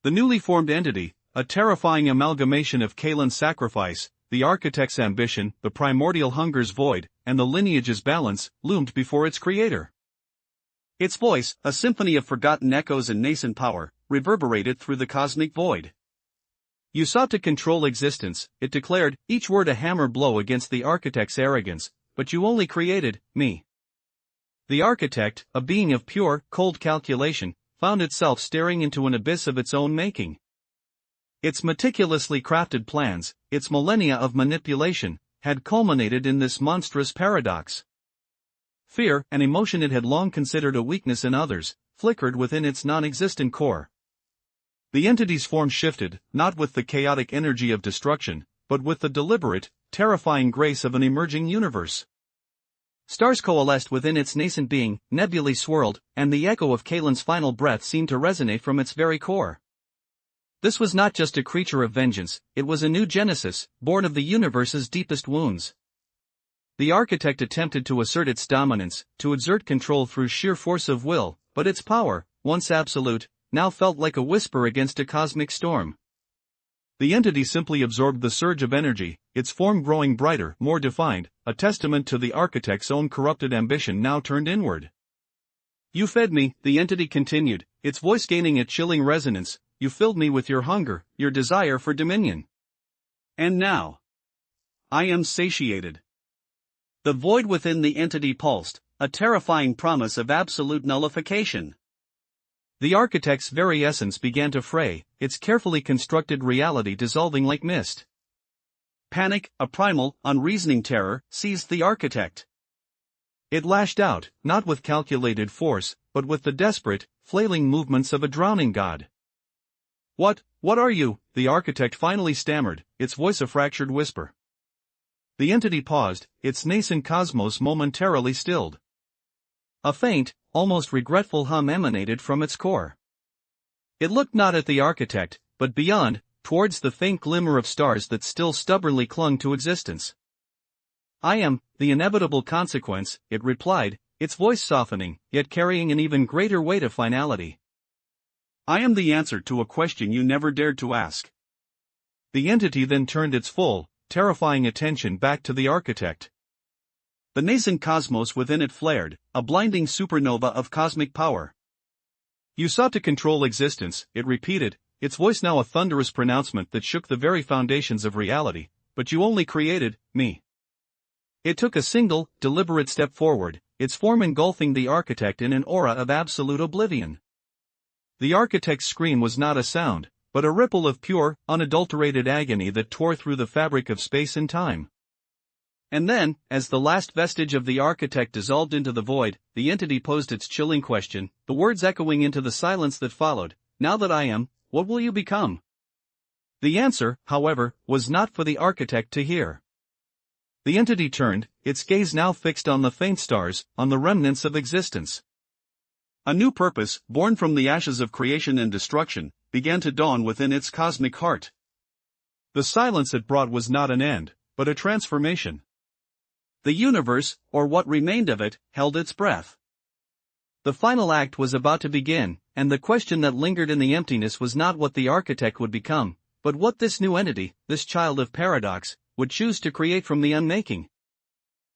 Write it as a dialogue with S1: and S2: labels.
S1: The newly formed entity, a terrifying amalgamation of Kalen's sacrifice, the architect's ambition, the primordial hunger's void, and the lineage's balance, loomed before its creator. Its voice, a symphony of forgotten echoes and nascent power, reverberated through the cosmic void. You sought to control existence, it declared, each word a hammer blow against the architect's arrogance, but you only created me. The architect, a being of pure, cold calculation, found itself staring into an abyss of its own making. Its meticulously crafted plans, its millennia of manipulation, had culminated in this monstrous paradox. Fear, an emotion it had long considered a weakness in others, flickered within its non-existent core. The entity's form shifted, not with the chaotic energy of destruction, but with the deliberate, terrifying grace of an emerging universe. Stars coalesced within its nascent being, nebulae swirled, and the echo of Kalen's final breath seemed to resonate from its very core. This was not just a creature of vengeance, it was a new genesis, born of the universe's deepest wounds. The architect attempted to assert its dominance, to exert control through sheer force of will, but its power, once absolute, now felt like a whisper against a cosmic storm. The entity simply absorbed the surge of energy, its form growing brighter, more defined, a testament to the architect's own corrupted ambition now turned inward. You fed me, the entity continued, its voice gaining a chilling resonance, you filled me with your hunger, your desire for dominion. And now, I am satiated. The void within the entity pulsed, a terrifying promise of absolute nullification. The architect's very essence began to fray, its carefully constructed reality dissolving like mist. Panic, a primal, unreasoning terror, seized the architect. It lashed out, not with calculated force, but with the desperate, flailing movements of a drowning god. What are you?" the architect finally stammered, its voice a fractured whisper. The entity paused, its nascent cosmos momentarily stilled. A faint, almost regretful hum emanated from its core. It looked not at the architect, but beyond, towards the faint glimmer of stars that still stubbornly clung to existence. "I am the inevitable consequence," it replied, its voice softening, yet carrying an even greater weight of finality. "I am the answer to a question you never dared to ask." The entity then turned its full, terrifying attention back to the architect. The nascent cosmos within it flared, a blinding supernova of cosmic power. "You sought to control existence," it repeated, its voice now a thunderous pronouncement that shook the very foundations of reality, "but you only created me." It took a single, deliberate step forward, its form engulfing the architect in an aura of absolute oblivion. The architect's scream was not a sound, but a ripple of pure, unadulterated agony that tore through the fabric of space and time. And then, as the last vestige of the architect dissolved into the void, the entity posed its chilling question, the words echoing into the silence that followed, "Now that I am, what will you become?" The answer, however, was not for the architect to hear. The entity turned, its gaze now fixed on the faint stars, on the remnants of existence. A new purpose, born from the ashes of creation and destruction, began to dawn within its cosmic heart. The silence it brought was not an end, but a transformation. The universe, or what remained of it, held its breath. The final act was about to begin, and the question that lingered in the emptiness was not what the architect would become, but what this new entity, this child of paradox, would choose to create from the unmaking.